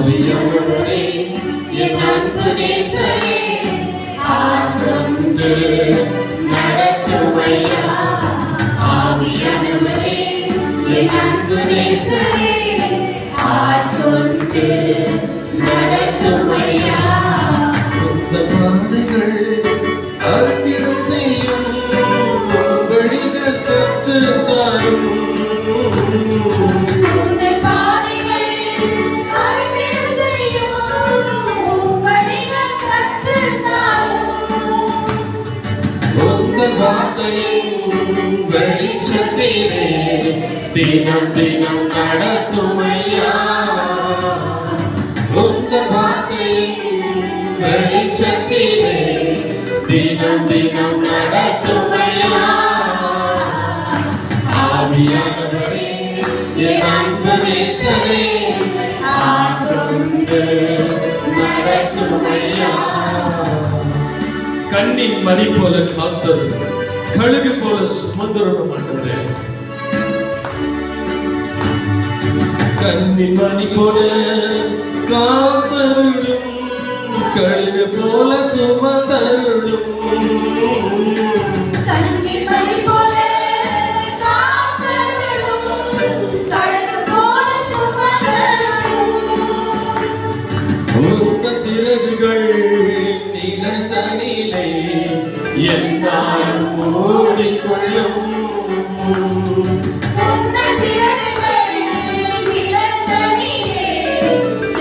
ஆவியானவரே என் அன்பு நேசரே ஆட்கொண்டு நடத்துமையா. ஆவியானவரே என் அன்பு நேசரே ஆட்கொண்டு நடத்துமையா. பாதைகள் அறிந்திட செய்யும் வழிகள் கற்று தரும். வெளிச்சத்திலே தினம் தினம் நடத்துமையா. உந்த வார்த்தையின் வெளிச்சத்திலே தினம் தினம் நடத்துமையா. ஆவியானவரே என் அன்பு நேசரே ஆட்கொண்டு நடத்துமையா. கண்ணின் மணி போல காத்தரும் கழுகு போல சுமந்தரும் ஆண்டவரே. கண்ணின் மணி போல காத்தருளும் கழுகு போல சுமந்தருளும். கண்ணின் மணி போல காத்தருளும் கழுகு போல சுமந்தருளும். உந்த சிறகுகள் நிலத்தனிலே என்னாலும் மூடிக்கொள்ளும். உந்த சிறகுகள் நிலத்தனிலே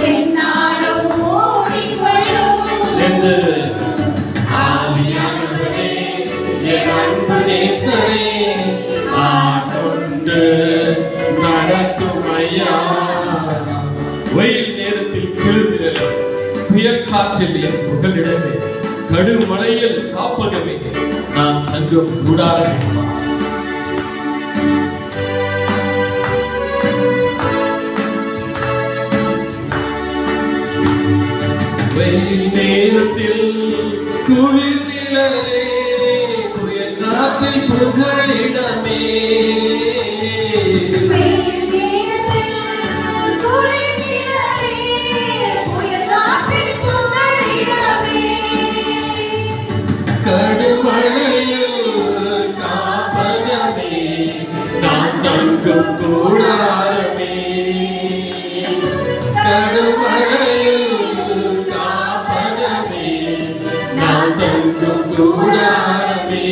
என்னாலும் மூடிக்கொள்ளும். சேர்ந்து ஆவியானவரே என் அன்பு நேசரே ஆட்கொண்டு நடத்துமையா. வெயில் நேரத்தில் கிளம்பினே, புயல் காற்றில் என் புகலிடமே, கடுமழையில் காப்பகமே, நான் தங்கும் கூடாரம். வெயில் நேரத்தில் குளிர் நிழலே, புயல் காற்றில் புகலிடமே. கூடாரமே கடுமழையில் காப்பகமே நான் தங்கும் கூடாரமே.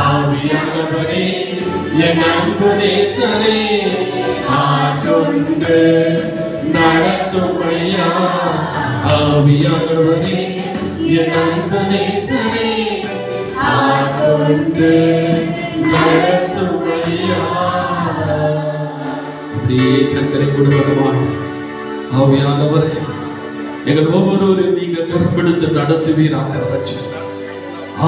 ஆவியானவரே என் அன்பு நேசரே ஆட்கொண்டு நடத்துமையா. ஆவியானவரே என் அன்பு நேசரே ஆட்கொண்டு நடத்துமையா. அப்படியே கண்களை கொடுப்பதமாக ஆவியானவரே எங்கள் ஒவ்வொருவரையும் நீங்க கரும்பெடுத்து நடத்துவீராக.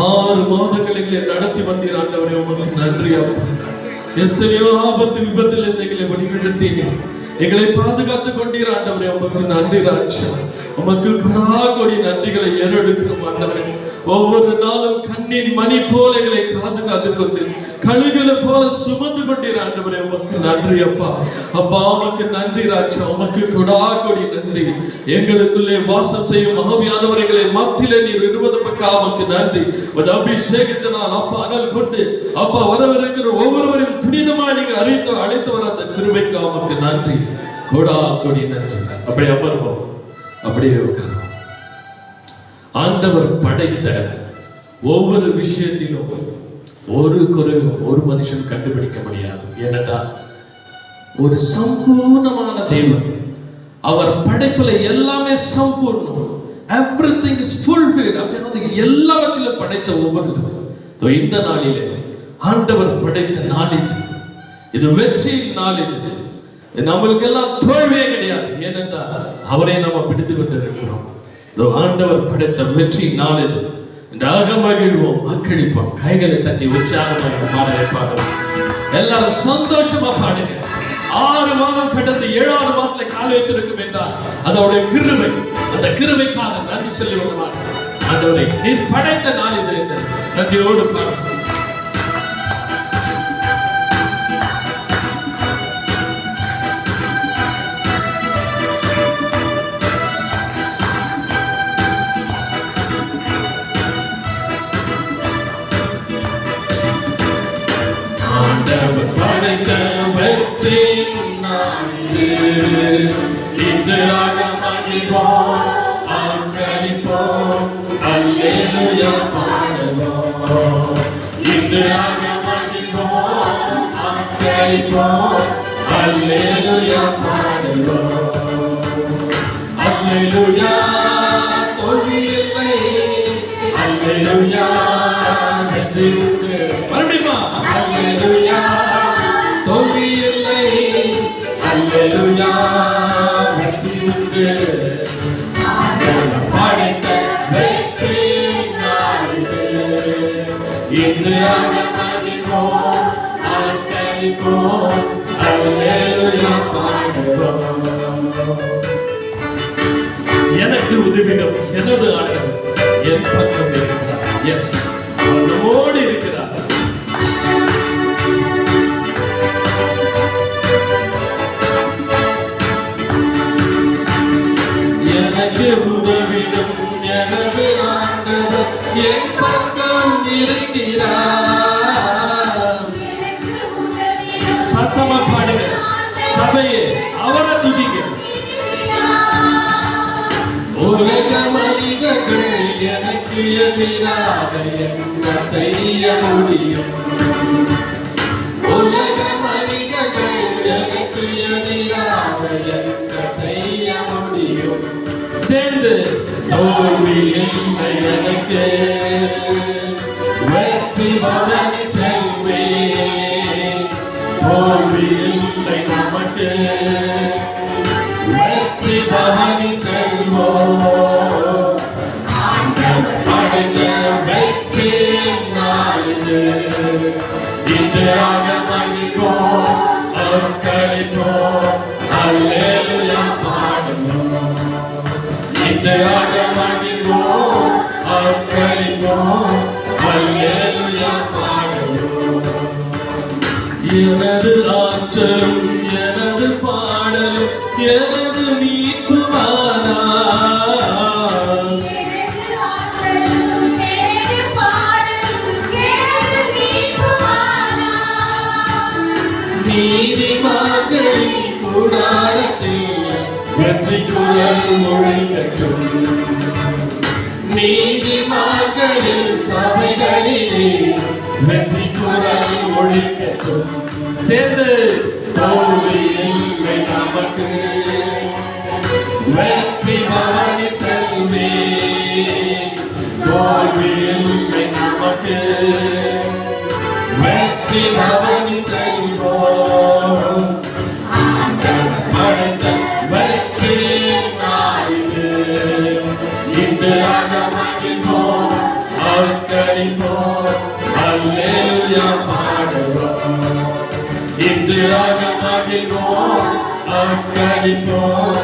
6 மாதங்களிலே நடத்தி வந்தீர் ஆண்டவரே, உங்களுக்கு நன்றி அப்பா. எத்தனையோ ஆபத்து விபத்தில் எங்களை வழிநடத்தீங்க, எங்களை பாதுகாத்துக் கொண்டீர் ஆண்டவரே, உமக்கு நன்றி ராஜா. உமக்கு கொடி நன்றிகளை ஏறெடுக்கிறோம் ஆண்டவரே. ஒவ்வொரு நாளும் கண்ணின் மணி போல எங்களை காத்து கொண்டு கழுகுல போல சுமந்து கொண்டீர் ஆண்டவரே, உமக்கு நன்றி அப்பா. அப்பா உமக்கு நன்றி ராஜா, உமக்கு கொடி நன்றி. எங்களுக்குள்ளே வாசம் செய்யும் ஆவியானவர்களை மத்தியிலே நீர் 20 பக்கம் உமக்கு நன்றி. அபிஷேகத்தினால் அப்பா அனல் கொண்டு அப்பா வரவிருக்கிற ஒவ்வொருவரையும் துணிதமா நீங்க அழைத்து வர அந்த கிருபைக்கு உமக்கு நன்றி. கொடி நன்றி. அப்படியே அமர்வோம், அப்படியே உட்காரும். ஆண்டவர் படைத்த ஒவ்வொரு விஷயத்திலும் ஒரு குறைவு ஒரு மனுஷன் கண்டுபிடிக்க முடியாது. ஏனென்றா ஒரு சம்பூர்ணமான தேவன். அவர் படைப்புல எல்லாமே சம்பூர்ணம். everything is fulfilled. அப்படியே எல்லாவற்றிலும் படைத்த ஒவ்வொரு இந்த நாளிலே ஆண்டவர் படைத்த நாள் இது வெற்றியின் நாள். இது நம்மளுக்கு எல்லாம் தோல்வியே கிடையாது. ஏனென்றால் அவரை நாம பிடித்துக் கொண்டு இருக்கிறோம். ஆண்டவர் படைத்த வெற்றி நாள் இது. மகிழ்வோம், அக்களிப்போம், கைகளை தட்டி உற்சாகமாக பாடலை பாடுவோம். எல்லாரும் சந்தோஷமா பாடுங்க. 6 மாதம் கடந்து 7வது மாதத்துல கால் வைத்திருக்கும் என்றால் அதோட கிருபை, அந்த கிருபைக்காக நன்றி சொல்லி வருவாங்க. ஆண்டவரை நீர் படைத்த நாள் இது என்று நன்றியோடு பாடுவோம். படைத்த வெற்றி நாளிது. இன்று மகிழ்வோம், ஆர்ப்பரிப்போம், அல்லேலூயா பாடுவோம். இன்று மகிழ்வோம், ஆர்ப்பரிப்போம், அல்லேலூயா பாடுவோம். அல்லேலூயா தோல்வி இல்லை, அல்லேலூயா வெற்றி உண்டு. மறுபடியுமா? அல்லேலூயா தோல்வி இல்லை, அல்லேலூயா வெற்றி உண்டு. படைத்த வெற்றி நாளிது. இன்று மகிழ்வோம், ஆர்ப்பரிப்போம், அல்லேலூயா பாடுவோம். எனக்கு உதவிடும் எனது ஆண்டவர் என் பக்கம் இருக்கிறார். எஸ், நம்மோடு இருக்கிறார். எனக்கு உதவிடும் எனது ஆண்டவர் என் பக்கம் இருக்கிறார். சத்தமா பாடுங்க சபையே, அவரை துதிங்க. உலக மனிதர்கள் எனக்கு எதிராக என்ன செய்ய முடியும்? உலக மனிதர்கள் எனக்கு எதிராக என்ன செய்ய முடியும்? சேர்ந்து தோல்வி இல்லை எனக்கு, வெற்றி பவனி செல்வே. தோல்வி இல்லை நமக்கு, வெற்றி பவனி செல்வோம். ஆண்டவர் படைத்த வெற்றி நாளிது. இன்று மகிழ்வோம், ஆர்ப்பரிப்போம், அல்லேலூயா பாடுவோம். இன்று மகிழ்வோம், ஆர்ப்பரிப்போம், அல்லேலூயா பாடுவோம். எனது ஆற்றலும் எனது பாடலும் எனது மீட்புமானார். நீதிமான்களின் கூடாரத்தில் வெற்றி குரல் முழங்கட்டும். நீதிமான்களின் சபைகளிலே வெற்றி குரல் முழங்கட்டும். சேர்ந்து தோல்வி இல்லை நமக்கு, வெற்றி பவனி செல்வே. தோல்வி இல்லை நமக்கு, வெற்றி பவனி செல்வோம். ஆண்டவர் படைத்த வெற்றி நாளிது. இன்று மகிழ்வோம், ஆர்ப்பரிப்போம், அல்லேலூயா பாடுவோம். இன்று மகிழ்வோம், ஆர்ப்பரிப்போம்,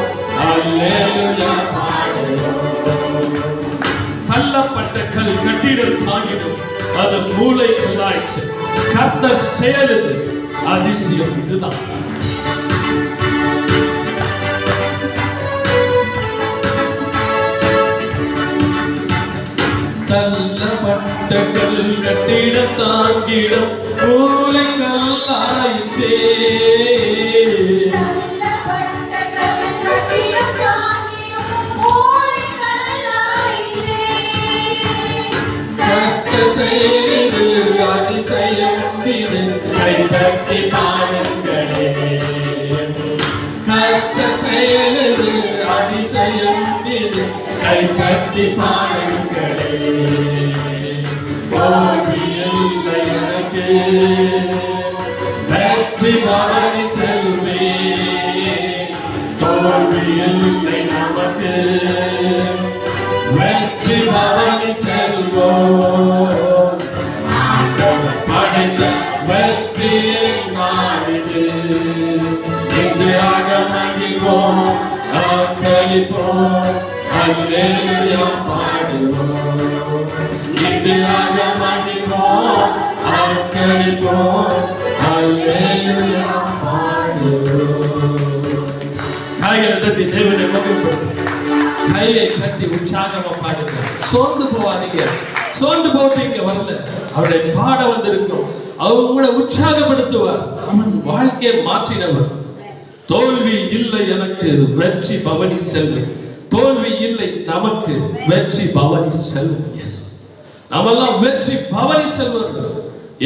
அல்லேலூயா பாடுவோம். தள்ளப்பட்ட கல் கட்டிடம் தாங்கிடும், அது மூளை கல்லாயிற்று. கர்த்தர் செயலது அதிசயம் இதுதான். தள்ளப்பட்ட கல் கட்டிடம் தாங்கிடும், மூளை கல்லாயிற்றே. செய்து அதிசயம் இது, கைதட்டி பாடுங்களே. கர்த்த செயலது அதிசயம் இது, கைதட்டி பாடுங்களே. தோல்வி இல்லை எனக்கு, வெற்றி பவனி செல்வே. தோல்வி இல்லை நமக்கு, வெற்றி பவனி செல்வோம். ஆண்டவர் படைத்த வெற்றி நாளிது. இன்று மகிழ்வோம், ஆர்ப்பரிப்போம், அல்லேலூயா பாடுவோம். இன்று மகிழ்வோம், ஆர்ப்பரிப்போம், அல்லேலூயா பாடுவோம். கைகளை தட்டி தேவனை மகிழ்வோம். கையை கட்டி உற்சாகமா பாடுங்க. சோர்ந்து போவாதீங்க. சோர்ந்து போட்டு இங்க வரல, அவருடைய பாட வந்திருக்கிறோம். அவர் உங்களை உற்சாகப்படுத்துவார். அவன் வாழ்க்கையை மாற்றினவர். தோல்வி இல்லை எனக்கு, வெற்றி பவனி செல்லும். தோல்வி இல்லை நமக்கு, வெற்றி பவனி செல்லும். எஸ், நாமெல்லாம் வெற்றி பவனி செல்வர்கள்.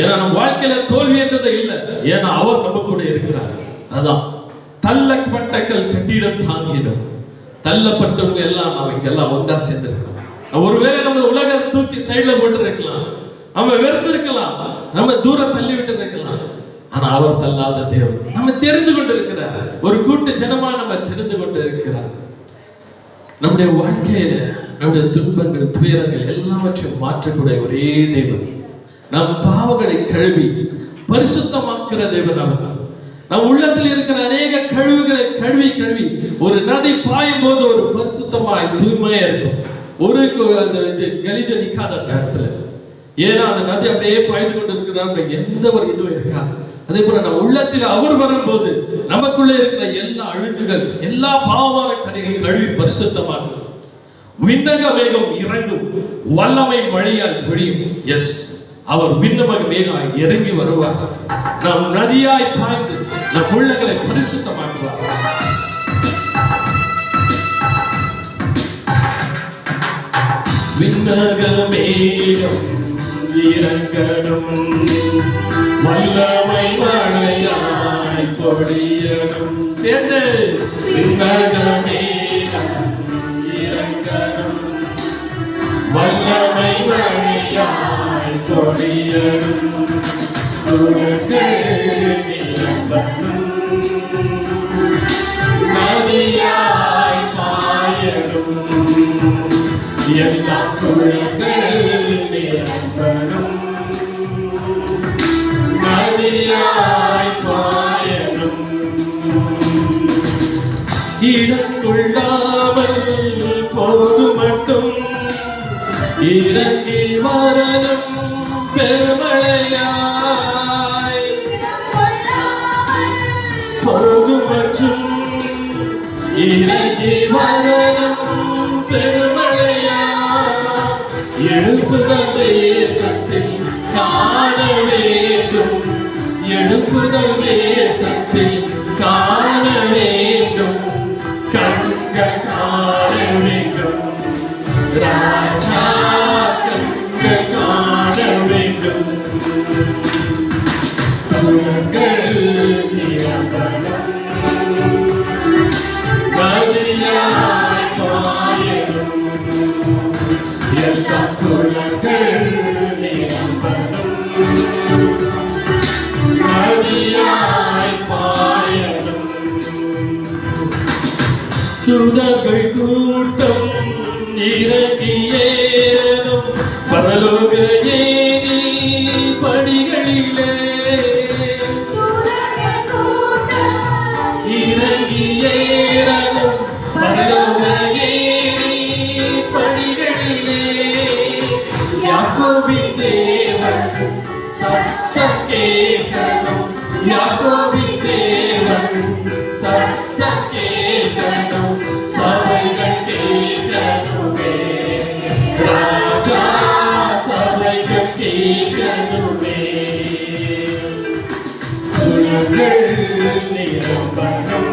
ஏன்னா நம்ம வாழ்க்கையில தோல்வி என்றது இல்லை. ஏன்னா அவர் நம்ம கூட இருக்கிறார். அதான் தள்ளப்பட்ட கல் கட்டிடம் தாங்கிடும். தள்ளப்பட்டவங்க எல்லாம் அவங்க எல்லாம் ஒன்றா சேர்ந்திருக்கோம். ஒருவேளை நம்ம உலகத்தை தூக்கி சைடுல போட்டு இருக்கலாம், நம்ம வெறுத்து இருக்கலாம், நம்ம தூரம் தள்ளி விட்டு இருக்கலாம். ஆனா அவர் தள்ளாத தேவன் நம்ம தெரிந்து கொண்டு இருக்கிறார். ஒரு கூட்டு ஜனமா நம்ம தெரிந்து கொண்டு இருக்கிறார். நம்முடைய வாழ்க்கையில நம்முடைய துன்பங்கள், துயரங்கள் எல்லாவற்றையும் மாற்றக்கூடிய ஒரே தேவன். நம் பாவங்களை கழுவி பரிசுத்தமாக்குற தேவன் அவர். நம் உள்ளத்தில் இருக்கிற அநேக கழிவுகளை கழுவி கழுவி ஒரு நதி பாயும் போது ஒரு பரிசுத்தமாய் தூய்மையா இருக்கும். ஒரு கலிஜ நிக்காத இடத்துல. ஏன்னா அந்த நதி அப்படியே பாய்ந்து கொண்டு இருக்கிறார், எந்த ஒரு இதுவும் இருக்கா. அதே போல நம்ம உள்ளத்தில் அவர் வரும்போது நமக்குள்ள இருக்கிற எல்லா அழுக்குகள், எல்லா பாவமான கரைகள் கழுவி பரிசுத்தமாகும். விண்ணக மேகம் இறங்கும், வல்லமை மழையால் பொழியும். எஸ், அவர் விண்ணக மேகம் இறங்கி வருவார். நாம் நதியாய் பாய்ந்து நம் உள்ளங்களை பரிசுத்தமாக்குவார். விண்ணக மேகம் இறங்கணும், வல்லமை மழையாய் பொழியணும். சேர்ந்து விண்ணக மேகம் இறங்கணும், வல்லமை மழையாய் பொழியணும். நதியாய் பாயணும், எல்லா குழந்தைகள் நிரம்பணும். நதியாய் பாயணும், இடங்கொள்ளாமல் போது மட்டும் இறங்கி வரணும் பெருமழையாய். போது மற்றும் இறங்கி வரணும் பெருமழையாய். எழுப்புதல் தேசத்தில் காண வேண்டும், எழுப்புதல் தேசத்தில் காண வேண்டும், கண்கள் காண வேண்டும், ராஜா கண்கள் காண வேண்டும். குளங்கள் நிரம்பணும், நதியாய் பாயணும். எல்லா குளங்கள் நிரம்பணும், நதியாய் பாயணும். சுடர்கள் கூட்டம் இறங்கியேறும் பரலோக ஏணி படிகளிலே. இறங்கியேறும் பரலோக ஏணி படிகளிலே. யாக்கோபின் தேவன் சத்தம் கேட்கணும், யாக்கோபின் தேவன் சத்தம் கேட்கணும், சபைகள் கேட்கணுமே, ராஜா சபைகள் கேட்கணுமே. குளங்கள் நிரம்பணும்,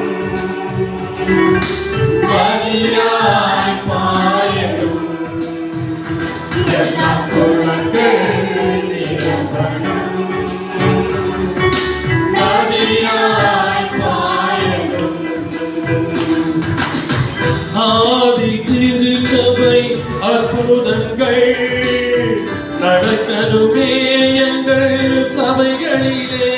நதியாய் பாயணும். எல்லா குளங்கள் நிரம்பணும், நதியாய் பாயணும். ஆதி திருச்சபை அற்புதங்கள் நடக்கணுமே எங்கள் சபைகளிலே.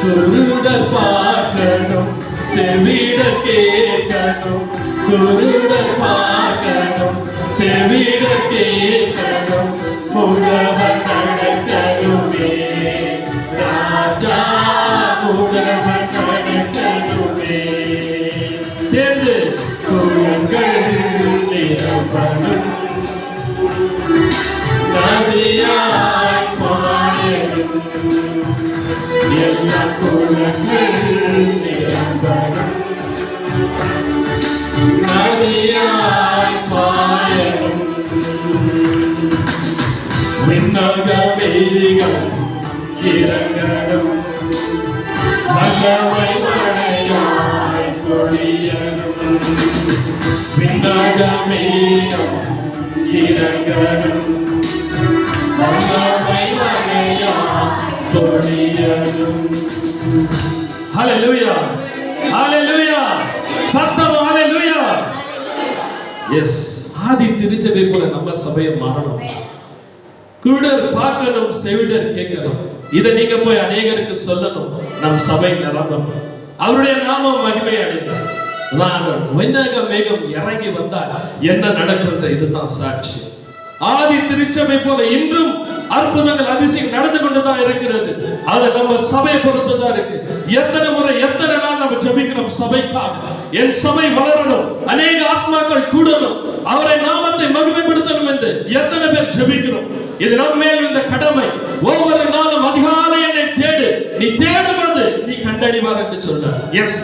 குருடர் பார்க்கணும், செவிடர் கேட்கணும், குருடர் பார்க்கணும், செவிடர் கேட்கணும், உழவர் நடக்கணுமே, ராஜா உழவர் நடக்கணுமே. சேர்ந்து குளங்கள் நிரம்பணும், நதியாய் பாயணும். எல்லா குளங்கள் நிரம்பணும், நதியாய் பாயணும் விண்ணக மேகம் இறங்கணும் வல்லமை மழையாய் பொழியணும் விண்ணக மேகம் இறங்கணும் வல்லமை மழையாய் பொழியணும். ஹalleluya ஹalleluya சத்தம் ஹalleluya. எஸ், ஆதி திருச்சபை போல நம்ம சபையை மாறணும். குருடர் பார்க்கணும், செவிடர் கேட்கணும். இதை நீங்க போய் அநேகருக்கு சொல்லணும். நம் சபை நிரம்பணும், அவருடைய நாமம் மகிமை அடைந்தார். விண்ணக மேகம் இறங்கி வந்தால் என்ன நடக்கின்ற இதுதான் சாட்சி. ஆதி திருச்சபை போல இன்றும் அற்புதங்கள் அதிசயம் நடந்து கொண்டுதான் இருக்கிறது. அது நம்ம சபையை பொறுத்துதான் இருக்கு. எத்தனை முறை எத்தனை நாள் நம்ம ஜெபிக்கிறோம் சபைக்காக. என் சபை வளரணும், அநேக ஆத்மாக்கள் கூடணும், அவரை நாமத்தை மகிமைப்படுத்தணும் என்று எத்தனை பேர் ஜெபிக்கிறோம். இது நம்ம மேல் இந்த கடமை. ஒவ்வொரு நாளும் அதிகாலை என்னை தேடு, நீ தேடுவது நீ கண்டறிவார் என்று சொன்னார். எஸ்,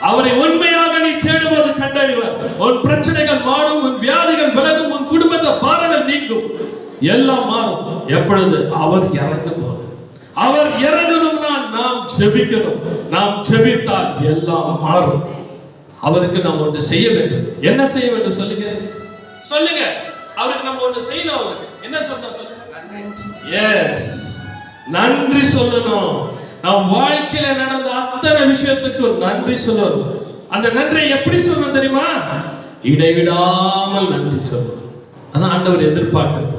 அவரை உண்மையாக நீ தேடுவது கண்டறிவார். உன் பிரச்சனைகள் மாறும், உன் வியாதிகள் விலகும், உன் குடும்பத்தை பாரங்கள் நீங்கும், எல்லாம் மாறும். எப்பொழுது அவர் இறங்கும் போது. அவர் இறங்கணும்னா நாம் ஜெபிக்கணும். நாம் ஜெபித்தால் எல்லாம் மாறும். அவருக்கு நாம் ஒன்று செய்ய வேண்டும். என்ன செய்ய வேண்டும் சொல்லுங்க, சொல்லுங்க. அவருக்கு நம்ம ஒன்று செய்யணும். அவருக்கு என்ன சொல்லணும் சொல்லுங்க. எஸ், நன்றி சொல்லணும். நம் வாழ்க்கையில நடந்த அத்தனை விஷயத்துக்கு நன்றி சொல்லணும். அந்த நன்றியை எப்படி சொல்லணும் தெரியுமா? இடைவிடாமல் நன்றி சொல்லணும். அதான் ஆண்டவர் எதிர்பார்க்கிறது.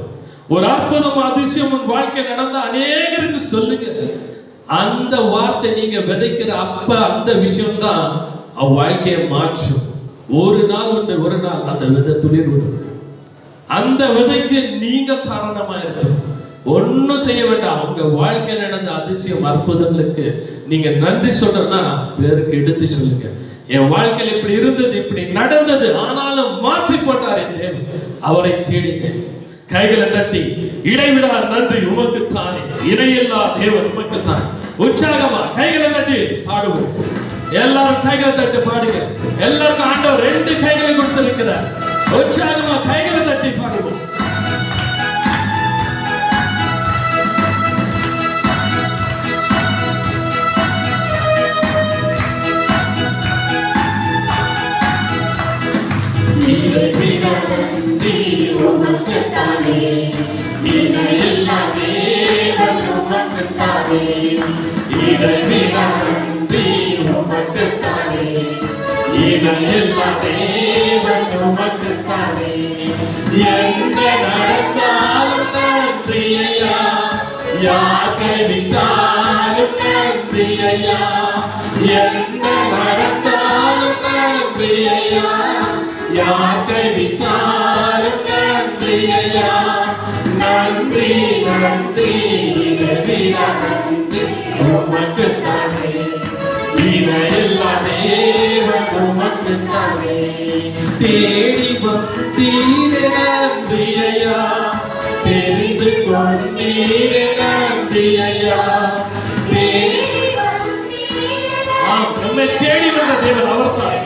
ஒரு அற்புதம் அதிசயம் உன் வாழ்க்கையில் நடந்த அநேகருக்கு சொல்லுங்க. அந்த வார்த்தை நீங்க விதைக்கிற அப்ப அந்த விஷயம் தான் வாழ்க்கையை மாற்றும். ஒரு நாள் உண்டு, ஒரு நாள் அந்த விதை துளிர் விடும். அந்த விதைக்கு நீங்க காரணமா இருக்கணும். ஒன்னும் செய்ய வேண்டாம். உங்க வாழ்க்கையில் நடந்த அதிசயம் அற்புதங்களுக்கு நீங்க நன்றி சொல்றனா பேருக்கு எடுத்து சொல்லுங்க. என் வாழ்க்கையில் இப்படி இருந்தது, இப்படி நடந்தது, ஆனாலும் மாற்றி போட்டார் என் தேவன். அவரை தேடிங்க. கைகளை தட்டி இடைவிடா நன்றி உமக்கு தானே, இணையில்லா தேவன் உமக்கு தான். உற்சாகமா கைகளை தட்டி பாடுவோம். எல்லாரும் கைகளை தட்டி பாடுங்க. எல்லாருக்கும் ஆண்டவர் 2 கைகளை கொடுத்திருக்கிறார். உற்சாகமா கைகளை தட்டி பாடுவோம். நன்றி உமக்கு தானே, இணையில்லா தேவன் உமக்கு தானே, இடைவிடா நன்றி உமக்கு தானே, இணையில்லா தேவன் உமக்கு தானே. என்ன நடந்தாலும் நன்றி ஐயா, யார் கைவிட்டாலும் நன்றி ஐயா. என்ன நடந்தாலும் நன்றி ஐயா, யார் கைவிட்டாலும் நன்றி ஐயா. நன்றி நன்றி இடைவிடா நன்றி உமக்கு தானே, இணையில்லா தேவன் உமக்கு தானே. தேடி வந்தீரே நன்றி ஐயா, தெரிந்து கொண்டீரே நன்றி ஐயா. நம்மை தேடி வந்த தேவன் அவர்தான்.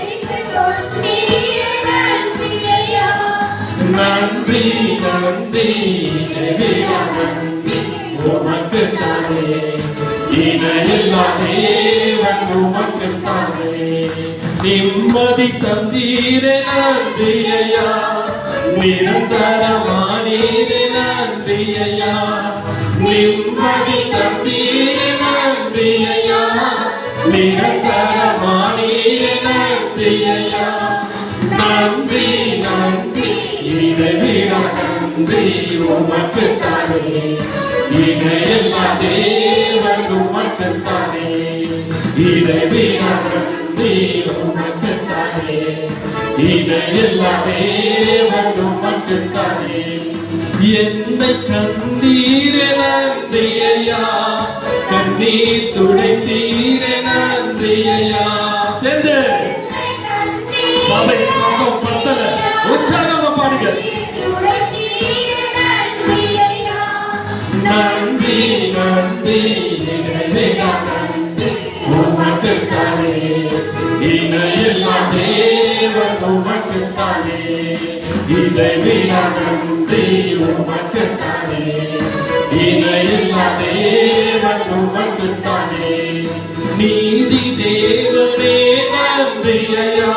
நன்றி நன்றி இடைவிடா நன்றி உமக்கு தானே, இணையில்லா தேவன் உமக்கு தானே. நிம்மதி தந்தீரே நன்றி ஐயா, நிரந்தரமானீரே நன்றி ஐயா. நிம்மதி தந்தீரே நன்றி ஐயா, நிரந்தரமானீரே நன்றி ஐயா. நன்றி நன்றி இடைவிடா நன்றி உமக்கு தானே, இணையில்லா தேவன் உமக்கு தானே, இடைவிடா நன்றி உமக்கு தானே, இணையில்லா தேவன் உமக்கு தானே. என்னை கண்டீரே நன்றி ஐயா, கண்ணீர் துடைத்தீரே நன்றி ஐயா. சேர்ந்து சபை சங்கம் பத்தல உற்சாகமா பாடுங்க. நன்றி நன்றி இடைவிடா நன்றி உமக்கு தானே, இணையில்லா தேவன் உமக்கு உமக்குத்தானே, இதை விட நன்றி உமக்குத்தானே, இணையில்லா தேவன் உமக்குத்தானே. நீதி தேவனே நன்றியா,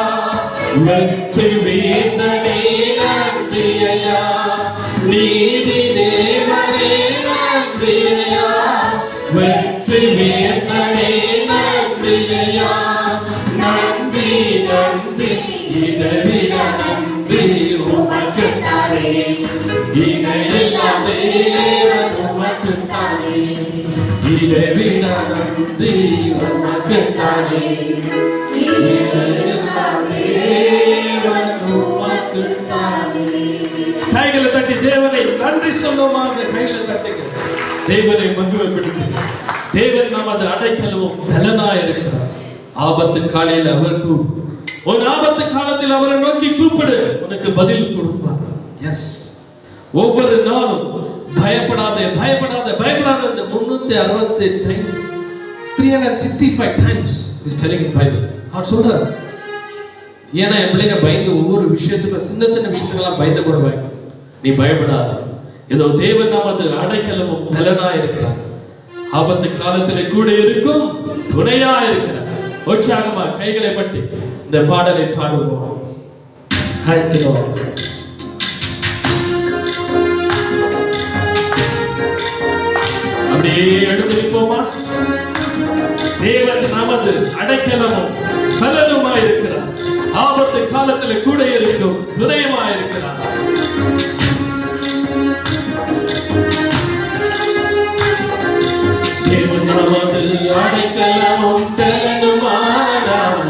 வெற்றி வேந்தனே நன்றியா, நீதி தேவனே நன்றியா, வெற்றி வேந்தனே நன்றியா, நன்றி நன்றி இதை விட நன்றி உமக்குத்தானே, இணையில்லா தேவன் உமக்குத்தானே, இதை விட நன்றி உமக்குத்தானே, இணையில்லா தேவன் உமக்குத்தானே. கைகளை தட்டி தேவனை நன்றி சொல்லுமாக. கைகளை தட்டுங்க. தேவனை மகிமைப்படுத்து. தேவன் நமது அடைக்கலமும் பலனாய் இருக்கிறார். ஆபத்து காலையில் அவர் கூடு. உன் ஆபத்து காலத்தில் அவரை நோக்கி கூப்பிடு, உனக்கு பதில் கொடுப்பார். எஸ், ஒவ்வொரு நாளும் பயப்படாதே பயப்படாதே பயப்படாதே. இந்த 365 times is telling in Bible. அவர் சொல்றார். ஏன்னா என் பிள்ளைங்க பயந்து ஒவ்வொரு விஷயத்துக்கும் சின்ன சின்ன விஷயத்துக்கெல்லாம் பயந்து போடுவாங்க. நீ பயப்படாத, ஏதோ தேவன் நமது அடைக்கலமும் பலனா இருக்கிறார். ஆபத்து காலத்தில் கூட இருக்கும் துணையா இருக்கிறார். உற்சாகமா கைகளை பற்றி இந்த பாடலை பாடுவோம். அப்படியே எடுத்து நிற்போமா? தேவன் நமது அடைக்கலமும் பலனுமா இருக்கிறார். ஆபத்து காலத்தில் கூட இருக்கும் துணையுமா இருக்கிறார். தேவன் நமது அடைக்கலமும் பலனுமானார்.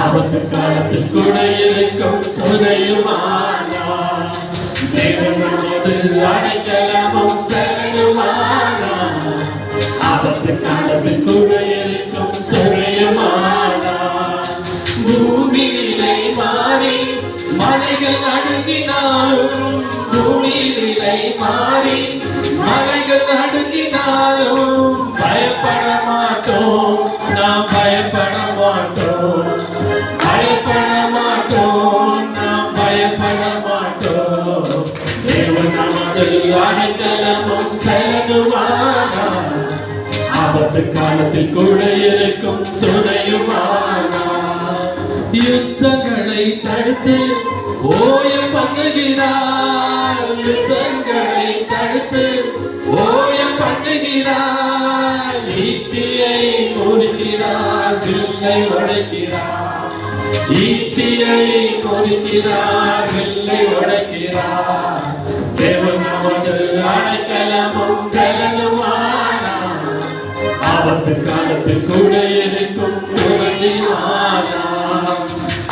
ஆபத்து காலத்தில் கூட இருக்கும் துணையுமானார். தேவன் நமது அடைக்கலமும் பலனுமானார். ஆபத்து காலத்தில் கூட இருக்கும் துணையுமானார். பூமியிலே மாறி மலைகள் நடுங்கினாலும், பூமியிலே மாறி மலைகள் நடுங்கினாலும் பயப்பட மாட்டோம், நாம் பயப்பட மாட்டோம், பயப்பட மாட்டோம், நாம் பயப்பட மாட்டோம். தேவன் நமது அடைக்கலமும் பலனுமானார். ஆபத்து காலத்தில் கூட இருக்கும் துணையுமானார். யுத்தங்களை தடுத்து ஓய பண்ணுகிறார், யுத்தங்களை தடுத்து ஓய பண்ணுகிறார். ஈட்டியை முறிக்கிறார், வில்லை உடைக்கிறார், ஈட்டியை முறிக்கிறார், வில்லை உடைக்கிறார். தேவன் நமது அடைக்கலமும் பலனுமானார். ஆபத்து காலத்தில் கூட இருக்கும் துணையுமானார்.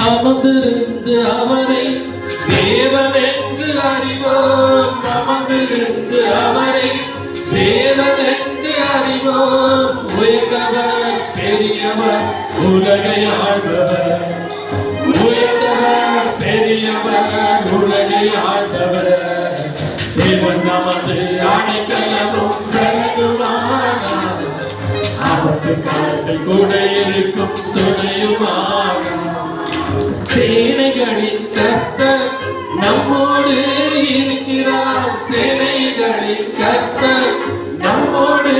அமர்ந்திருந்து அவரை தேவன் என்று அறிவோம், அமர்ந்திருந்து அவரை தேவன் என்று அறிவோம். உயர்ந்தவர் பெரியவர் உலகை ஆள்பவர், உயர்ந்தவர் பெரியவர் உலகை ஆள்பவர். தேவன் நமது அடைக்கலமும் பலனுமானார். ஆபத்து காலத்தில் கூட இருக்கும் துணையுமானார். சேனைகளின் கர்த்தர் நம்மோடு இருக்கிறார், சேனைகளின் கர்த்தர் நம்மோடு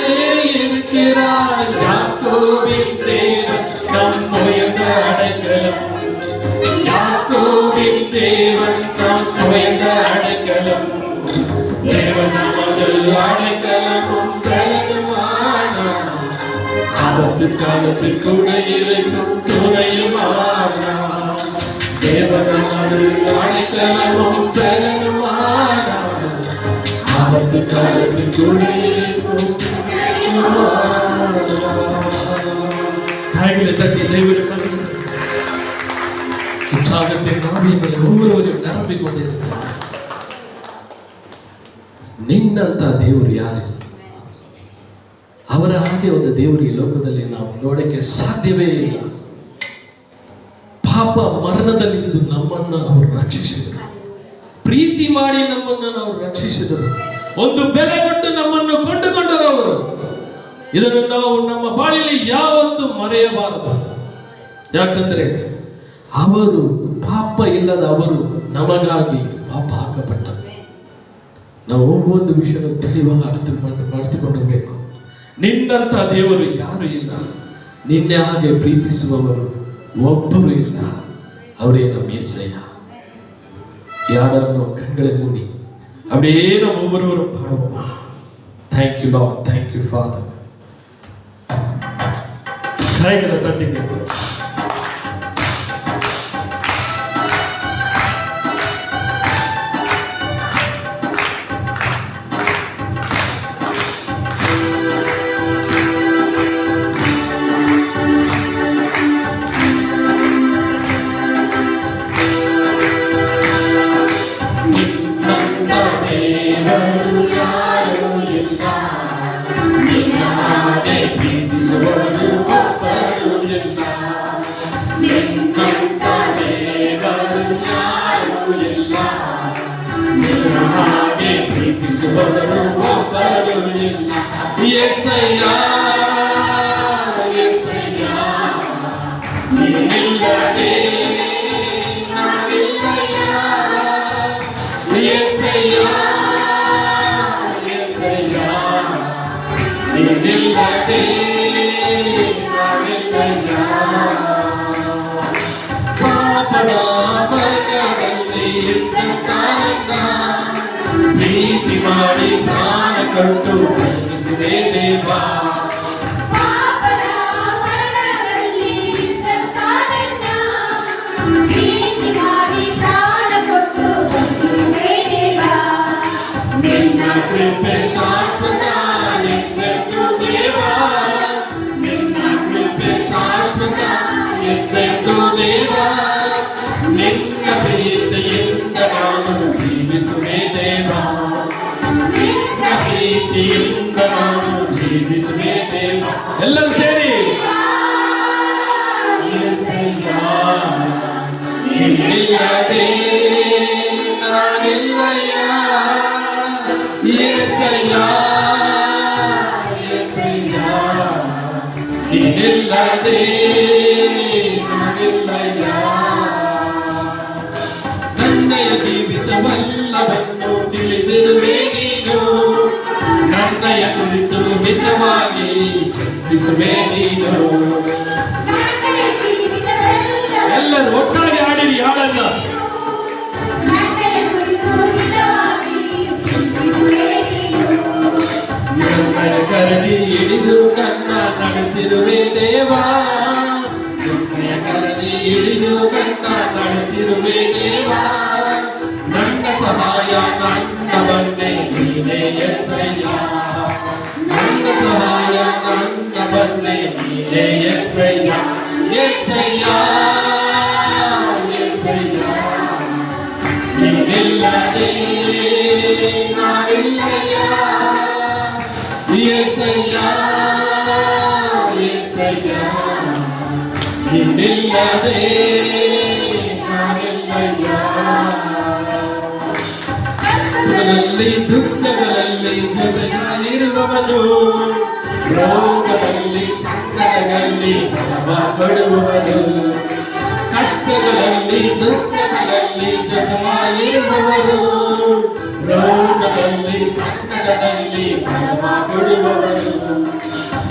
இருக்கிறார். யாக்கோபின் தேவன் நம் உயர்ந்த அடைக்கலம், யாக்கோபின் தேவன் நம் உயர்ந்த அடைக்கலம். தேவன் நமது அடைக்கலமும் பலனுமானார். ஆபத்து காலத்தில் கூட இருக்கும் துணையுமானார். தேவன் நமது அடைக்கலமும் பலனுமானார். ஆபத்து காலத்தில் கூட இருக்கும் துணையுமானார். கைகளை தட்டி தேவனுக்கு உற்சாகத்தின் நாவியங்களை ஒவ்வொருவரையும் நிரப்பிக் கொண்டிருக்கிறார். ನಿನ್ನಂತ ದೇವರು ಯಾರು? ಅವರ ಹಾಗೆ ಒಂದು ದೇವರು ಈ ಲೋಕದಲ್ಲಿ ನಾವು ನೋಡಕ್ಕೆ ಸಾಧ್ಯವೇ ಇಲ್ಲ. ಪಾಪ ಮರಣದಲ್ಲಿದ್ದು ನಮ್ಮನ್ನು ಅವರು ರಕ್ಷಿಸಿದರು, ಪ್ರೀತಿ ಮಾಡಿ ನಮ್ಮನ್ನು ಅವರು ರಕ್ಷಿಸಿದರು, ಒಂದು ಬೆಲೆ ಕೊಟ್ಟು ನಮ್ಮನ್ನು ಕೊಂಡುಕೊಂಡರು ಅವರು. ಇದನ್ನು ನಾವು ನಮ್ಮ ಬಾಳಿಯಲ್ಲಿ ಯಾವತ್ತೂ ಮರೆಯಬಾರದು. ಯಾಕಂದ್ರೆ ಅವರು ಪಾಪ ಇಲ್ಲದ ಅವರು ನಮಗಾಗಿ ಪಾಪ ಹಾಕಪಟ್ಟರು. ನಾವು ಒಂದು ವಿಷಯ ತಿಳಿವಾಗ ಅರ್ಥ ಮಾಡಿಕೊಳ್ಳಬೇಕು. ನಿನ್ನಂತ ದೇವರು ಯಾರು ಇಲ್ಲ, ನಿನ್ನೆ ಹಾಗೆ ಪ್ರೀತಿಸುವವರು ಒಬ್ಬರು ಇಲ್ಲ, ಅವರೇ ನಮ್ಮ యేసయ్య. ಯಾರನ್ನು ಕಣ್ಗಳಲ್ಲಿ ನೋಡಿ அப்படியே நம்ம ஒவ்வொருவரும் பாடுவோமா? Thank you Lord, thank you Father. கைகளை தட்டிங்க. యేసయ్యా యేసయ్యా నీనిల్లదే నానిల్లయ్యా యేసయ్యా యేసయ్యా నీనిల్లదే నానిల్లయ్యా ಪಾಪದ ವರ್ಗದಲ್ಲಿ ಇದ್ದಂತಾನನ್ನ ಪ್ರೀತಿ ಮಾಡಿ ಪ್ರಾಣ ಕೊಟ್ಟು ಬದುಕಿಸಿದೆ ದೇವಾ. ಪಾಪದ ವರ್ಗದಲ್ಲಿ ಇದ್ದಂತಾನನ್ನ ಪ್ರೀತಿ ಮಾಡಿ ಪ್ರಾಣ ಕೊಟ್ಟು ಬದುಕಿಸಿದೆ ದೇವಾ. ನಿನ್ನ ಕೃಪೆ ಶಾಶ್ವತ ಎಂದೆಂದೂ ದೇವಾ, ನಿನ್ನ ಕೃಪೆ ಶಾಶ್ವತ ಎಂದೆಂದೂ ದೇವಾ, ನಿನ್ನ ಪ್ರೀತಿಯಿಂದ ನಾನು ಜೀವಿಸುವೆ ದೇವಾ, ನಿನ್ನ ಪ್ರೀತಿಯಿಂದ ನಾನು ಜೀವಿಸುವೆ ದೇವಾ. ಎಲ್ಲರೂ ಸೇರಿ యేసయ్యಾ ನೀನಿಲ್ಲದೆ ನಾನಿಲ್ಲಯ್ಯಾ, యేసయ్యಾ యేసయ్ಯಾ ನೀನಿಲ್ಲದೆ ನಾನಿಲ್ಲಯ್ಯಾ. ನನ್ನಯ ಜೀವಿತವಲ್ಲವನ್ನು ತಿಳಿದಿರುವೆ ನೀನು, ನನ್ನಯ ಕುರಿತು ಹಿತವಾಗಿ ಚಿಂತಿಸುವೆ ನೀನು. ನನ್ನ ಜೀವಿತವೆಲ್ಲ ಎಲ್ಲರೂ ಒಟ್ಟಾಗಿ ಹಾಡಿರಿ ಹಾಡನ್ನ. ನನ್ನ ಕುರಿತು ಹಿತವಾಗಿ ಚಿಂತಿಸುವೆ ನೀನು. ನನ್ನಯ ಕರಡಿ ಹಿಡಿದು ಕನ್ನ ನಡೆಸಿರುವೆ ದೇವಾ, ನನ್ನಯ ಕರಡಿ ಹಿಡಿದು ಕನ್ನ ನಡೆಸಿರುವೆ ದೇವಾ. ನನ್ನ ಸಹಾಯ ನನ್ನ ಬಂಡೆ ನೀನೇ యేసయ్యಾ, ನನ್ನ ಸಹಾಯ ನನ್ನ ಬಂಡೆ ನೀನೇ యేసయ్యಾ. యేసయ్యా యేసయ్యಾ ನೀನಿಲ್ಲದೆ ನಾನಿಲ್ಲಯ್ಯಾ, యేసయ్యా యేసయ్యಾ ನೀನಿಲ್ಲದೆ ನಾನಿಲ್ಲಯ್ಯಾ. ಕಷ್ಟಗಳಲ್ಲಿ ದುಃಖಗಳಲ್ಲಿ ಜೊತೆಯಾಗಿರುವವನು, ರೋಗದಲ್ಲಿ ಸಂಕಟಗಳಲ್ಲಿ ಬಲವ ಕೊಡುವವನು, ಕಷ್ಟಗಳಲ್ಲಿ ದುಃಖಗಳಲ್ಲಿ ಜೊತೆಯಾಗಿರುವವನು, ರೋಗದಲ್ಲಿ ಸಂಕಟದಲ್ಲಿ ಬಲವ ಕೊಡುವವನು,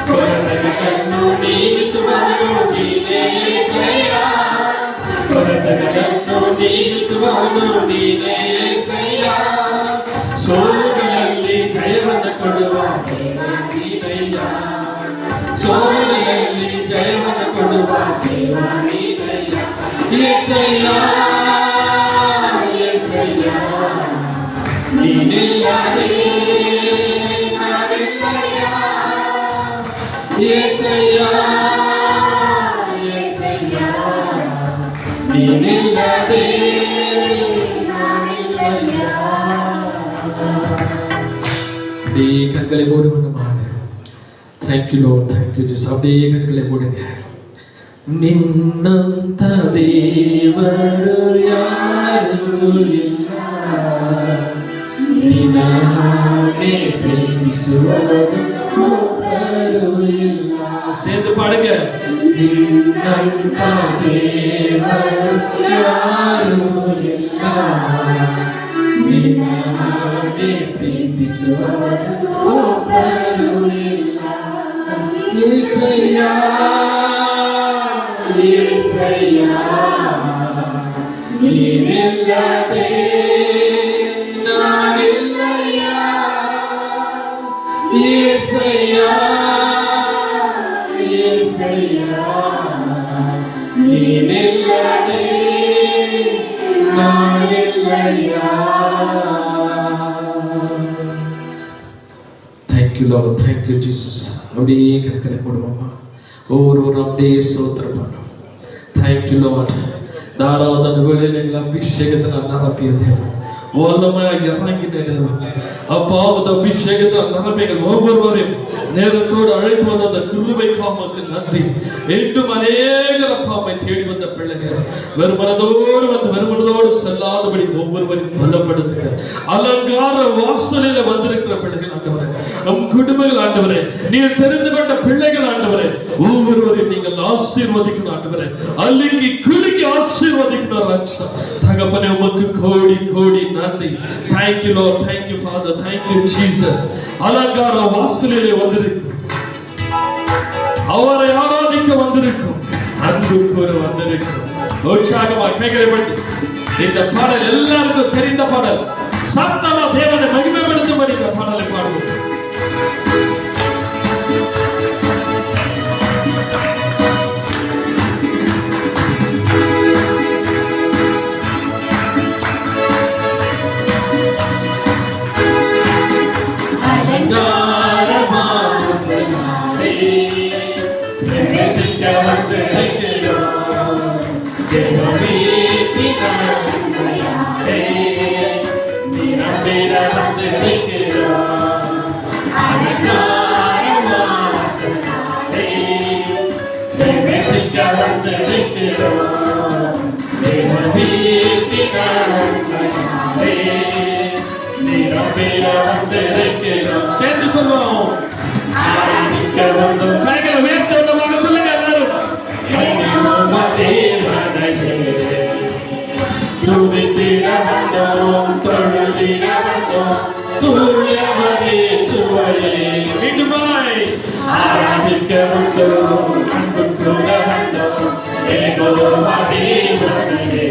ಕೊರತೆಗಳನ್ನು ನೀಗಿಸುವವನು ನೀನೇ యేసయ్యಾ, ಕೊರತೆಗಳನ್ನು ನೀಗಿಸುವವನು ನೀನೇ యేసయ్ಯಾ. ಸೋಲುಗಳಲ್ಲಿ ಜಯವನ್ನು ಕೊಡುವ ದೇವ ನೀನಯ್ಯಾ, ಸೋಲುಗಳಲ್ಲಿ ಜಯವನ್ನು ಕೊಡುವ ದೇವ ನೀನಯ್ಯಾ. యేసయ్యಾ యేసయ్ಯಾ ನೀನಿಲ್ಲದೆ ನಾನಿಲ್ಲಯ್ಯಾ, యేసయ్యಾ యేసయ్ಯಾ ನೀನಿಲ್ಲದೆ ನಾನಿಲ್ಲಯ್ಯಾ. அப்படியே கண்களை மூடுவனமாக. Thank you Lord, thank you Jesus. அப்படியே கண்களை மூடுங்க. ನಿನ್ನಂತ ದೇವರು ಯಾರು ಇಲ್ಲ, ನಿನ್ನ ಹಾಗೆ ಪ್ರೀತಿಸುವವರು ಒಬ್ಬರು ಇಲ್ಲ. சேர்ந்து பாடுங்க. ನಿನ್ನಂತ ದೇವರು ಯಾರೂ ಇಲ್ಲ, ನಿನ್ನ ಹಾಗೆ ಪ್ರೀತಿಸುವರು ಒಬ್ಬರೂ ಇಲ್ಲ. యేసయ్యా యేసయ్ಯಾ ನೀನಿಲ್ಲದೆ ನಾನಿಲ್ಲಯ್ಯಾ. యేసయ్యా యేసయ్యా ನೀನಿಲ್ಲದೆ ನಾನಿಲ್ಲಯ್ಯಾ. Thank you Lord, thank you Jesus. அப்படியே கற்களை போடுவோமா, ஒவ்வொரு அப்படியே ஸ்தோத்திரம் பண்ணுவோம். Thank you Lord. தாராதன வேளையில் எங்கள் அபிஷேகத்தினால் நிரப்பிய தேவன், வல்லமையாக இறங்கின தேவன், அப்பாவது அபிஷேகத்தினால் நிரப்பிகள் ஒவ்வொருவரையும் நேரத்தோடு அழைத்து வந்த அந்த கிருபைக்காக நன்றி. என்றும் அநேகர் அப்பாவை தேடி வந்த பிள்ளைகள் வெறுமனதோடு வந்து வெறுமனதோடு செல்லாதபடி ஒவ்வொருவரையும் பலப்படுத்துங்க. அலங்கார வாசலில் வந்திருக்கிற பிள்ளைகள் ஆண்டவரே, நம் குடும்பங்கள் ஆண்டவரே, நீர் தெரிந்து கொண்ட பிள்ளைகள் ஆண்டவரே, ஒவ்வொருவரையும் நீங்கள் ஆசீர்வதிக்கணும் ஆண்டவரே, அள்ளிக்கு குலுக்கி ஆசீர்வதிக்கணும் ராஜா. தகப்பனே உமக்கு கோடி கோடி நன்றி. Thank you Lord, thank you Father, thank you Jesus. அலங்கார வாசலிலே வந்திருக்கும், அவரை ஆராதிக்க வந்திருக்கும், அன்பு கூற வந்திருக்கும். உற்சாகமா கைகளை பற்றி இந்த பாடல் எல்லாருக்கும் தெரிந்த பாடல், சத்தமா தேவனை மகிமைப்படுத்தும்படி இந்த பாடலை பாடுவோம். சேர்ந்து சொல்லுவோம், கைகளை உயர்த்தி வந்தமாக சொல்லுங்க எல்லாரும். துதித்திட வந்தோம், தொழுதிட வந்தோம், தூயவரே சுவையே. மீண்டுமாய் ஆராதிக்க வந்தோம், அன்பு கூற வந்தோம், ஏகோவா தேவனே.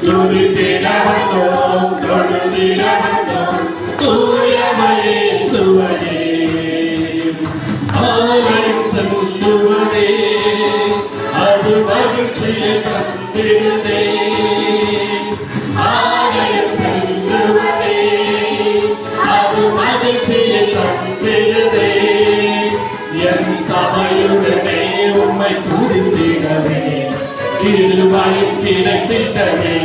துதித்திட வந்தோம், தொழுதிட வந்தோம், தூயவரே சுவையே. ஆலயம் செல்லுவதே அது மகிழ்ச்சியை தந்திருந்தே. ஆலயம் செல்லுவதே அது மகிழ்ச்சியை தந்திருந்தே. என் சபையுடனே உம்மை துதித்திடவே கிருபை கிடைத்திட்டவே.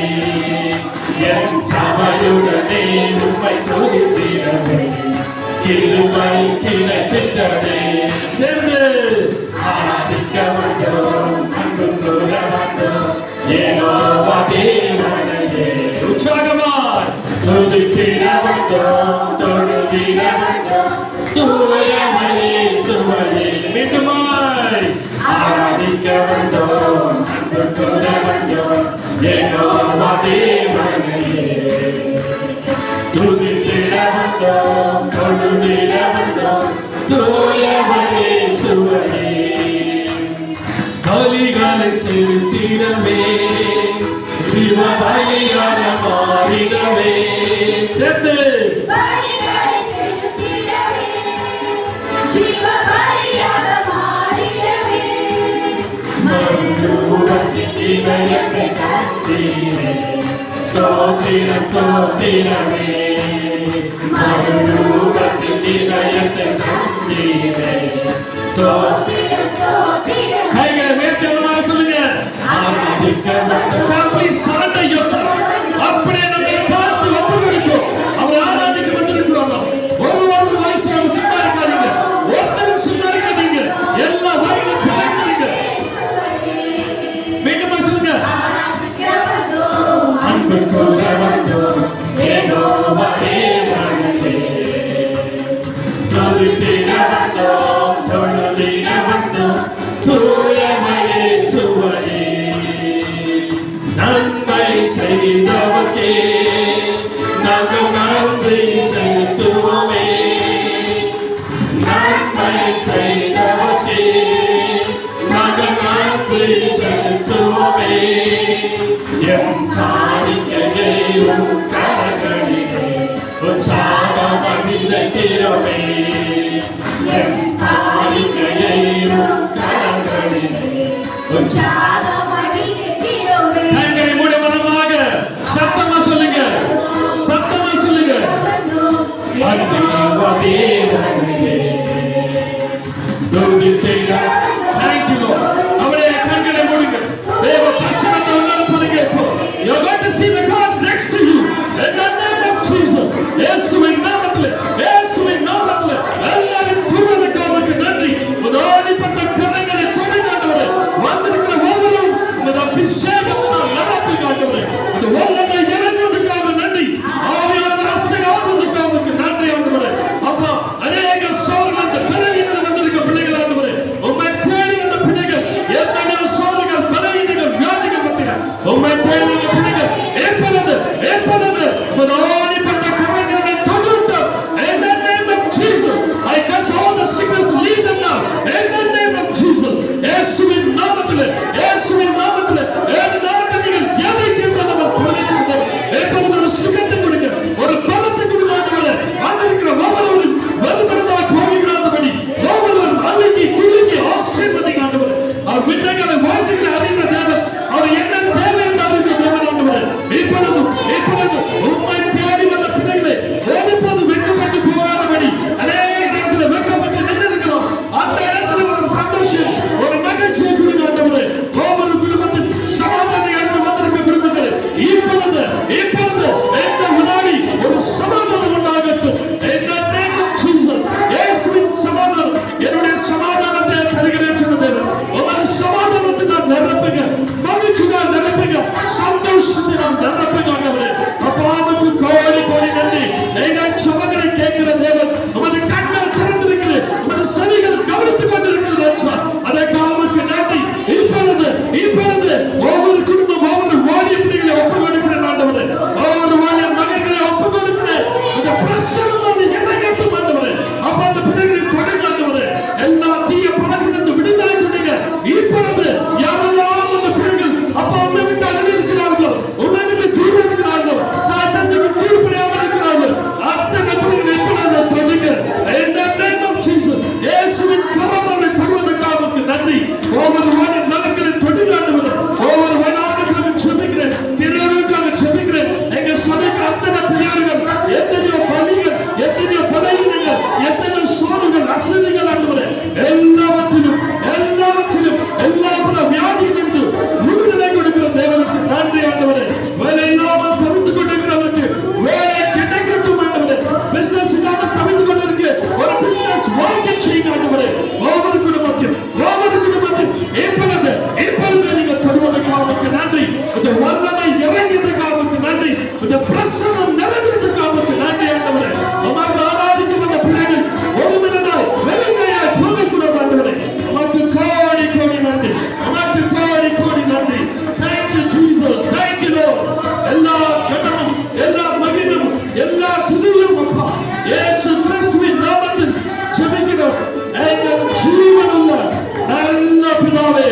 என் சபையுடனே உம்மை துதித்திடவே கிருபை கிடைத்திட்டவே. சென்று ஆராதிக்க வந்தோம், அன்பு கூற வந்தோம், யெகோவா தேவனையே. உற்சாகமாய் துதித்திட வந்தோம், தொழுதிட வந்தோம், தூயவரே சுவையே. மீண்டுமாய் ஆராதிக்க வந்தோம், அன்பு கூற வந்தோம், யெகோவா தேவனையே. துதித்திட வந்தோம், தொழுதிட வந்தோம், தூயவரே சுவையே. பலிகளை செலுத்திடவே ஜீவ பலியாக மாறிடவே. சேர்த்து பலிகளை செலுத்திடவே, ஜீவ பலியாக மாறிடவே. மறுரூபத்தின் இதயத்தை தந்தீரே, ஸ்தோத்திரம் ஸ்தோத்திரமே. மறுரூபத்தின் இதயத்தை தந்தீரே, ஸ்தோத்திரம் ஸ்தோத்திரம். கைகளை உயர்த்தி சொல்லுங்க. ஆராதிக்க வந்தோம். Please surrender yourself. அப்படியே நம்மை பார்த்து ஒப்பு கொடுக்கும். அவர் ஆராதிக்க வந்திருக்கிறோம். ஒவ்வொரு வயசுல சும்மா இருக்காதீங்க, ஒருத்தரும் சும்மா இருக்காதீங்க, எல்லா வாயிலும் திறக்கிறீங்க. மீண்டும் சொல்லுங்க. ஆராதிக்க வந்தோம், அன்பு கூற வந்தோம், யெகோவா தேவனையே. துதித்திட வந்தோம், தொழுதிட நன்மை செய்தவர்க்கே நாங்கள் நன்றி செலுத்துவோமே. நன்மை செய்தவர்க்கே நாங்கள் நன்றி செலுத்துவோமே. எம் காணிக்கையை உம் கரங்களிலே உற்சாகமாக விதைக்கிறோமே. எம் காணிக்கையை உம் கரங்களிலே உற்சாகமாக விதைக்கிறோமே. கண்களை மூடி மனமாக சத்தமா சொல்லுங்க, சத்தமா சொல்லுங்க. Thank you, Lord. அவருடைய கண்களை மூடுங்க. தேவ பிரசன்னத்தை உணர்ந்து இப்போ. You're going to see the God next to you. In the name of Jesus. இயேசுவின் நாமத்திலே, இயேசுவின் நாமத்திலே எல்லாரும் தூவதற்காக நன்றி. உதாரிப்பட்ட கரங்களை தொடுங்காண்டவரே. வந்திருக்கிற ஒவ்வொருவரும் இந்த அபிஷேகத்தால் நிரப்பி காண்டவரே. இந்த வல்லமை இறங்குவதற்காக நன்றி. ஆவியானவர் அசையாததற்காக நன்றி ஆண்டவரே. அப்பா அநேக சோதனை இந்த பலவீனங்கள் வந்திருக்க பிள்ளைகள் ஆண்டவரே. உம்மை தேடி வந்த பிள்ளைகள் எத்தனையோ சோதனைகள் பலவீனங்கள் வியாதிகள் வந்தன. உம்மை தேடி வந்த பிள்ளைகள் ஏற்படுது உதாரிப்பட்ட கரங்களை தொடுட்டு. In the name of Jesus, I cast all the sickness to leave them now. In the name of Jesus, இயேசுவின் நாமத்திலே, இயேசுவின் நாமத்திலே, என் நாமத்தில் நீங்கள் எதை கேட்டாலும் அவர் புரிஞ்சுக்கிறோம். ஏற்படுது ஒரு சுகத்தை கொடுங்க, ஒரு பலத்தை கொடுங்க ஆண்டவரே. வந்திருக்கிற ஒவ்வொருவரும் வருகிறதாக போகிறாதபடி ஒவ்வொருவரும் அழுகி குலுக்கி ஆசீர்வதிங்க ஆண்டவரே. அவர் விண்ணங்களை வாழ்த்துகிற அறிந்த தேவன், அவர் என்ன தேவை என்று அறிந்த தேவன் ஆண்டவரே. இப்பொழுது உம்மை தேடி வந்த பிள்ளைகளை ஒருபோது வெட்கப்பட்டு போகாதபடி அநேக இடத்துல வெட்கப்பட்டு நின்றிருக்கிறோம். அந்த இடத்துல ஒரு சந்தோஷம், ஒரு மகிழ்ச்சியை கொடுங்க ஆண்டவரே. ஒவ்வொரு குடும்பத்தில் சமாதானம் என்று வந்திருக்க குடும்பத்தில் இப்பொழுது இந்த வினாடி ஒரு சமாதானம் உண்டாகட்டும். In the name of Jesus, இயேசுவின் சமாதானம், என்னுடைய சமாதானத்தை தருகிறேன் சொன்ன தேவன், உமது சமாதானத்தை நான் நிரப்புங்க, மகிழ்ச்சியால் நிரப்புங்க, சந்தோஷத்தை நான் நிரப்புங்க ஆண்டவரே. அப்பாவுக்கு கோடி கோடி நன்றி. எங்கள் சபைகளை கேட்கிற தேவன், உமது கண்கள் திறந்திருக்கிறது, உமது செவிகள் கவனித்துக் கொண்டிருக்கிறது என்றார். அதற்காக நன்றி. இப்பொழுது ஒவ்வொரு குடும்பம் ஒவ்வொரு வாலிய பிள்ளைகளை ஒப்புக் கொடுக்கிறேன் ஆண்டவரே. ஒவ்வொரு வாலிய மகன்களை ஒப்புக் கொடுக்கிறேன். இந்த பிரசன்னத்தை இறங்கட்டும் ஆண்டவரே. அப்ப அந்த பிள்ளைகளை தொடர்ந்து ஆண்டவரே எல்லா தீய பழக்கத்திலிருந்து விடுதலை கொடுங்க. இப்பொழுது யாரெல்லாம் அந்த பிள்ளைகள் அப்பா உன்னை விட்டு அகன்று இருக்கிறார்களோ, உன்னை விட்டு தூர இருக்கிறார்களோ, நான் தந்தைக்கு கீழ்ப்படியாமல் இருக்கிறார்கள், அத்தனை பிள்ளைகளை இப்பொழுது தொடர்ந்து. In the name of Jesus, இயேசுவின் கரங்களை தொடுவதற்காக நன்றி. ஒவ்வொரு வாலிய மகன்களை தொடர்ந்து ஆண்டவரே. ஒவ்வொரு வயதானவர்களுக்கு செபிக்கிறேன், திரையர்களுக்காக செபிக்கிறேன். எங்க சபைக்கு அத்தனை பிள்ளைகள், எத்தனையோ பள்ளிகள், எத்தனையோ பலவீனங்கள், எத்தனையோ சோறுகள், அசதிகள் ஆண்டவரே. எல்லாவற்றிலும் எல்லா வியாதியிலிருந்து விடுதலை கொடுக்கிற தேவனுக்கு நன்றி ஆண்டவரே. வேலை இல்லாமல் தவித்துக் கொண்டிருக்கிறவருக்கு வேலை கிடைக்கட்டும் ஆண்டவரே. பிசினஸ் இல்லாமல் தவித்துக் கொண்டிருக்கு ஒரு பிசினஸ் வாழ்க்கை செய்யுங்க ஆண்டவரே. ஒவ்வொரு குடும்பத்தில் இப்பொழுது நீங்க தருவதற்காக நன்றி. இந்த வல்லமை இறங்கியதற்காக நன்றி. இந்த பிரசன்னம் நிறைவேறதற்காக நன்றி ஆண்டவரே. நமக்கு ஆராதிக்கும் அந்த பிள்ளைகள் ஒரு மினிட்டாய் வெறுங்கையாய் போகக்கூடாது ஆண்டவரே. நமக்கு கோடி கோடி நன்றி, நமக்கு கோடி கோடி நன்றி. Thank you Jesus, thank you Lord. எல்லா கணமும், எல்லா மகிழும், எல்லா துதியும் அப்பா இயேசு கிறிஸ்துவின் நாமத்தில் ஜெபிக்கிறோம். எங்கள் ஜீவனுள்ள நல்ல பிதாவே.